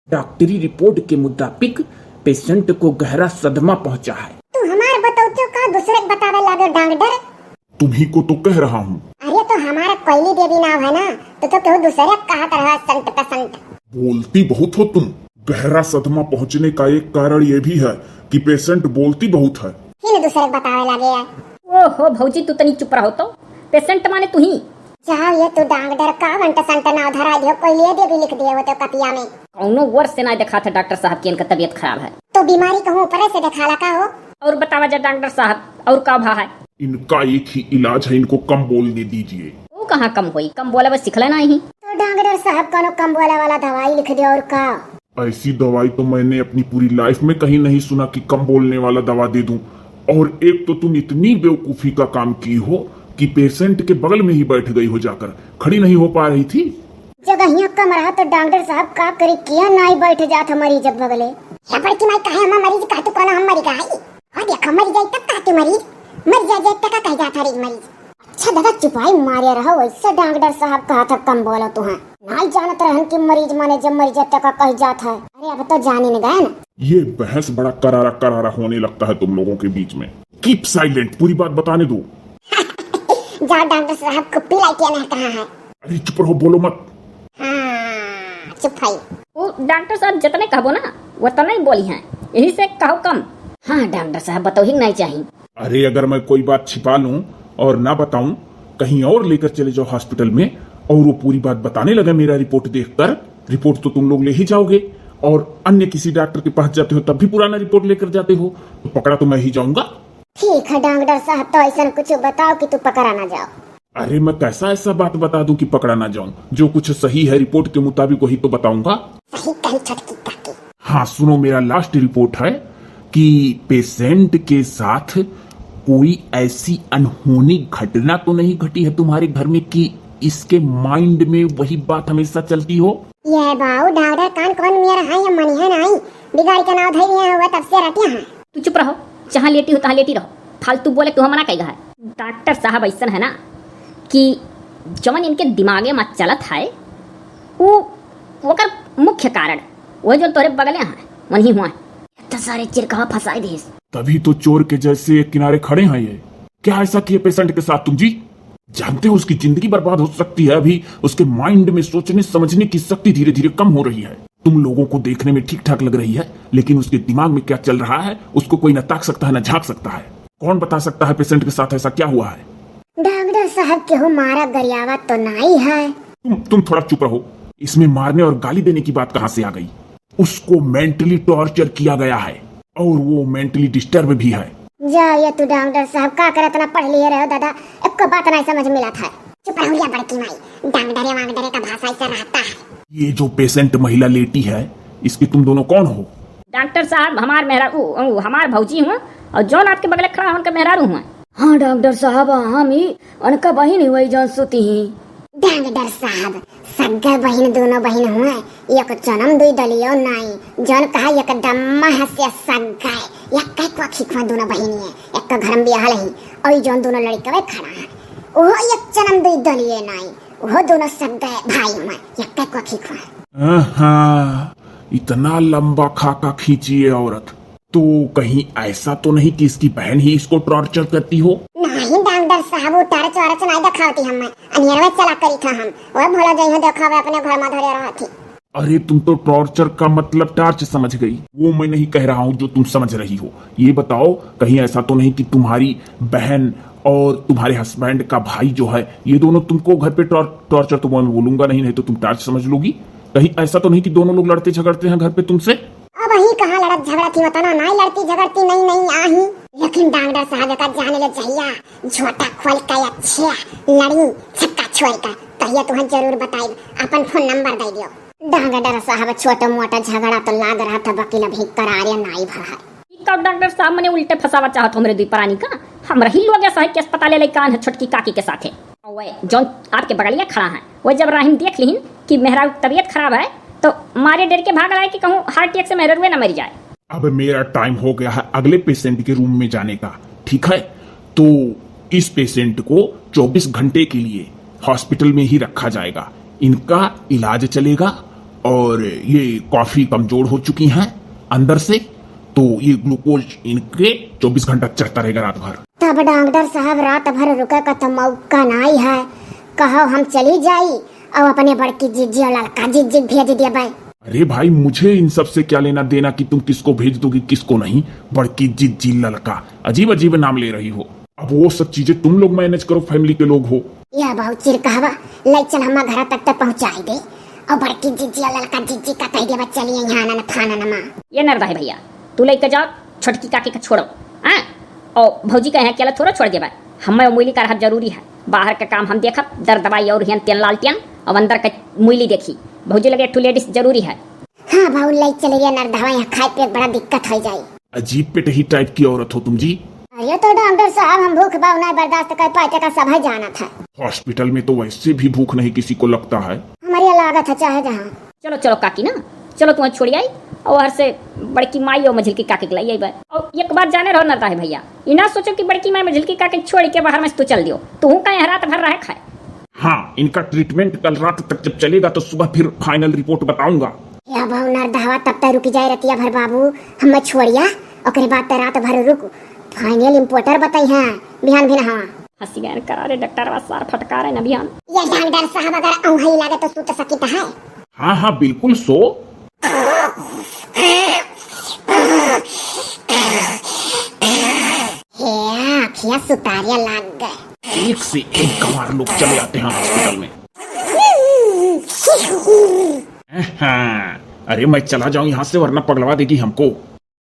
डॉक्टरी रिपोर्ट के मुताबिक पेशेंट को गहरा सदमा पहुंचा है। तू हमार बताओ का दूसरे के बतावे लागे डांगडर। तुम्ही को तो कह रहा हूँ। अरे तो हमारा कोयली देवी नाम है ना, तो केहू दूसरे कहा रहा संत पसंत। बोलती बहुत हो तुम। गहरा सदमा पहुँचने का एक कारण ये भी है कि पेशेंट बोलती बहुत है। फिर दूसरे के बतावे लागे है। ओहो भौजी तू तनी चुप रहो तो। पेशेंट माने तू ही। जाओ ये तू डांगडर का घंटा संत ना धरा दियो, कोयली देवी लिख दिए हो तो कपिया में। कौनो वर्ष से ना देखा था डॉक्टर साहब की इनका तबीयत खराब है। तो बीमारी कहूँ ऊपर से दिखाला का हो। और बतावा जा डॉक्टर साहब और का भा है। इनका एक ही इलाज है, इनको कम बोलने दीजिए। वो कहाँ कम हुई, कम बोले बस सिखला ना ही। तो डांगडर साहब कोनो कम बोले वाला दवाई लिख दियो और का। ऐसी दवाई तो मैंने अपनी पूरी लाइफ में कहीं नहीं सुना कि कम बोलने वाला दवा दे दूं। और एक तो तुम इतनी बेवकूफी का काम की हो कि पेशेंट के बगल में ही बैठ गई हो, जाकर खड़ी नहीं हो पा रही थी। जगह कम रहा तो डॉक्टर साहब का करे किया ना ही बैठ जाता मरीज बगले। यहाँ पर की मैं कहे हम मरीज कहते कौन हम मरी गई। हाँ देखो मरी जाए तब कहते मरीज, मर जाए तक कह जाता रे मरीज। अच्छा दादा चुपाई मारे रहो, वैसे डॉक्टर साहब कहा था कम बोलो तू है। नहीं जानत रहन कि मरीज माने जब मरीज तक कह जाता है। अरे अब तो जाने न गए ना। ये बहस बड़ा करारा करारा होने लगता है तुम लोगों के बीच में। कीप साइलेंट, पूरी बात बताने दो। जाओ डॉक्टर साहब को पिलाई क्या ना कहा है। अरे चुप रहो, बोलो मत। हाँ चुप भाई। वो डॉक्टर साहब जितने कहबो ना वो तो नहीं बोली हैं, यही से कहो कम। हाँ डॉक्टर साहब बताओ ही नहीं चाहिए। अरे अगर मैं कोई बात छिपा लूं और ना बताऊं, कहीं और लेकर चले जाओ हॉस्पिटल में और वो पूरी बात बताने लगे मेरा रिपोर्ट देखकर, रिपोर्ट तो तुम लोग ले ही जाओगे और अन्य किसी डॉक्टर के पास जाते हो तब भी पुराना रिपोर्ट लेकर जाते हो, तो पकड़ा तो मैं ही जाऊंगा। ठीक है डॉक्टर साहब, तो ऐसा कुछ बताओ कि तू पकड़ा ना जाओ। अरे मैं कैसा ऐसा बात बता दूं कि पकड़ा ना जाऊं? जो कुछ सही है रिपोर्ट के मुताबिक वही तो बताऊंगा। सही कहीं छटकी काकी। हाँ सुनो, मेरा लास्ट रिपोर्ट है कि पेशेंट के साथ कोई ऐसी अनहोनी घटना तो नहीं घटी है तुम्हारे घर में कि इसके माइंड में वही बात हमेशा चलती हो। ये बाऊ डॉक्टर कान कौन मेरा है या मनी है नहीं, बिगाड़ी का नाम धैर्य हुआ तब से रटिया है। तू चुप रहो, जहाँ लेटी हो तहाँ लेटी रहो, फालतू बोले तू मना कहेगा है। डॉक्टर साहब ऐसा है ना कि जवन इनके दिमागे में चलत है वो कर मुख्य कारण वो जो तोरे बगले हैं वही हुआ है। तो सारे चिरकवा फंसाए देस। तभी तो चोर के जैसे एक किनारे खड़े हैं ये। क्या ऐसा किया पेशेंट के साथ तुम जी? जानते हो उसकी जिंदगी बर्बाद हो सकती है। अभी उसके माइंड में सोचने समझने की शक्ति धीरे धीरे कम हो रही है। तुम लोगों को देखने में ठीक ठाक लग रही है, लेकिन उसके दिमाग में क्या चल रहा है उसको कोई न ताक सकता है न झांक सकता है। कौन बता सकता है पेशेंट के साथ ऐसा क्या हुआ है? डॉक्टर साहब के हो मारा गरियावा तो नहीं है। तुम थोड़ा चुप रहो। इसमें मारने और गाली देने की बात कहाँ से आ गई? उसको मेंटली टॉर्चर किया गया है और वो मेंटली डिस्टर्ब भी है। जा ये तू डॉक्टर साहब का करत ना पढ़ लिए रहो दादा, एक को बात नहीं समझ मिला था। चुप रहो या बड़की माई, डांगडरे वांगडरे का भाषा ऐसा रहता है। ये जो पेशेंट महिला लेटी है इसकी तुम दोनों कौन हो? डॉक्टर साहब हमार मेहरारू हमार भौजी हुआ और जौन आपके बगल खड़ा उनका मेहरारू हुआ। हाँ डॉक्टर साहब हम ही उनका बहन हुई जौन सुती ही। डॉक्टर साहब सगे बहन दोनों बहन हुए, एक जन्म दुई दलियो नहीं जौन कहा एक दम्मा हसे सगे एक कई को खिखवा दोनों बहनी है। एक का घर में ब्याह ही और जौन दोनों लड़के खड़ा है वो एक जन्म दुई दलिए नहीं, वो दोनों सगे भाई हुए एक कई को खिखवा। हाँ, इतना लंबा खाका खींची है औरत। तो कहीं ऐसा तो नहीं कि इसकी बहन ही इसको टॉर्चर करती हो? नहीं डॉक्टर साहब टॉर्च वार्च नहीं दिखाती हम अनियरवा चला करी था हम वो भोला जइहो देखावे अपने घर में धरे रहा थी। अरे तुम तो टॉर्चर का मतलब टार्च समझ गई। वो मैं नहीं कह रहा हूँ जो तुम समझ रही हो। ये बताओ कहीं ऐसा तो नहीं कि तुम्हारी बहन और तुम्हारे हस्बैंड का भाई जो है ये दोनों तुमको घर पे टॉर्चर तो मैं बोलूंगा नहीं तो तुम टार्च समझ लोगी। कहीं ऐसा तो नहीं कि दोनों लोग लड़ते झगड़ते हैं घर पे तुमसे? अब वही कहाँ लड़त झगड़ा थी बताना, नहीं लड़ती झगड़ती नहीं आही। लेकिन डॉक्टर साहब का जाने ले चाहिए झोटा खोल के अच्छे लड़ी छक्का छोड़ का कहिए तुम्हें जरूर बताई अपन फोन नंबर दे दियो। डॉक्टर साहब छोटा मोटा झगड़ा तो लाग रहा था वकील भी करारे नहीं भरा। कब डॉक्टर साहब मने उल्टे फसावा चाहत हमरे दुई प्राणी का हमरा ही लोग ऐसा है कि अस्पताल ले कान है छोटकी काकी के साथे। ओए जौन आपके बगलिया खड़ा है वो जब राहिम देख लीन कि मेहरा तबीयत खराब है तो मारे डर के भाग आए कि कहूँ हार्ट अटैक से मेहरुए ना मर जाए। अब मेरा टाइम हो गया है अगले पेशेंट के रूम में जाने का, ठीक है? तो इस पेशेंट को 24 घंटे के लिए हॉस्पिटल में ही रखा जाएगा। इनका इलाज चलेगा और ये कॉफी कमजोर हो चुकी हैं अंदर से, तो ये ग्लूकोज इनके 24 घंटा चढ़ता रहेगा रात भर। तब डॉक्टर साहब रात भर रुके का तो मौका नहीं है, कहो हम चली जाई और अपने बड़की जीजी और लड़का जीजी भेज दिया भाई। अरे भाई मुझे इन सब से क्या लेना देना कि तुम किसको भेज दोगी किसको नहीं। बड़की जीजी लड़का, अजीब अजीब नाम ले रही हो। अब वो सब चीजें तुम लोग मैनेज करो, फैमिली के लोग हो। यह बहुत चिर कहवा ले चल हमारा घर तक तो पहुँचाई दे और बड़की जीजी और लड़का जीजी का कह दिया चलिए यहाँ ना थाना नमा। ये नरदा है भैया, तू लेके जाओ छोटकी काकी का छोड़ो, हाँ, और भौजी का यहाँ अकेला थोड़ा छोड़ देवा। हमें मूली का रहब जरूरी है, बाहर का काम हम देखब, दर दवाई और हियन तेल लालटियन और अंदर का मूली देखी। भौजी लगे टू लेडीज जरूरी है। हाँ भाऊ ले चले गया नरदवा, यहाँ खाए पे बड़ा दिक्कत हो जाये। अजीब पेटही टाइप की औरत हो तुम जी। अरे तो डॉक्टर साहब हम भूख भाव नहीं बर्दाश्त कर पाए का सब जाना था। हॉस्पिटल में तो वैसे भी भूख नहीं किसी को लगता है। हमारी लागत है चाहे जहाँ। चलो चलो काकी ना, चलो तुम्हें छोड़ी आई और हर से बड़की माई और मझिल की काकी लाई आई। और एक बार जाने रहो नरदा है भैया, ये ना सोचो कि बड़की माई मझिल की काकी छोड़ के बाहर में तो चल दियो, तू कहीं रात भर रहे खाए। हाँ, इनका ट्रीटमेंट कल रात तक जब चलेगा तो सुबह फिर फाइनल रिपोर्ट बताऊंगा। या भाऊ नरदवा तब तक रुक जाए रतिया भर बाबू, हम छोड़िया और बाद तो रात भर रुक फाइनल इम्पोर्टर बताई हैं बिहान भी नहा। हंसी गैर करा रे डॉक्टर वासार फटकार है ना बिहान। ये डॉक्टर साहब अगर औंधी लगे तो सूत सकित है। हाँ हाँ बिल्कुल सो। आखियाँ सुतारिया लाग गए। एक से एक गंवार लोग चले आते हैं हॉस्पिटल में। हाँ, अरे मैं चला जाऊं यहाँ से वरना पगलवा देगी हमको।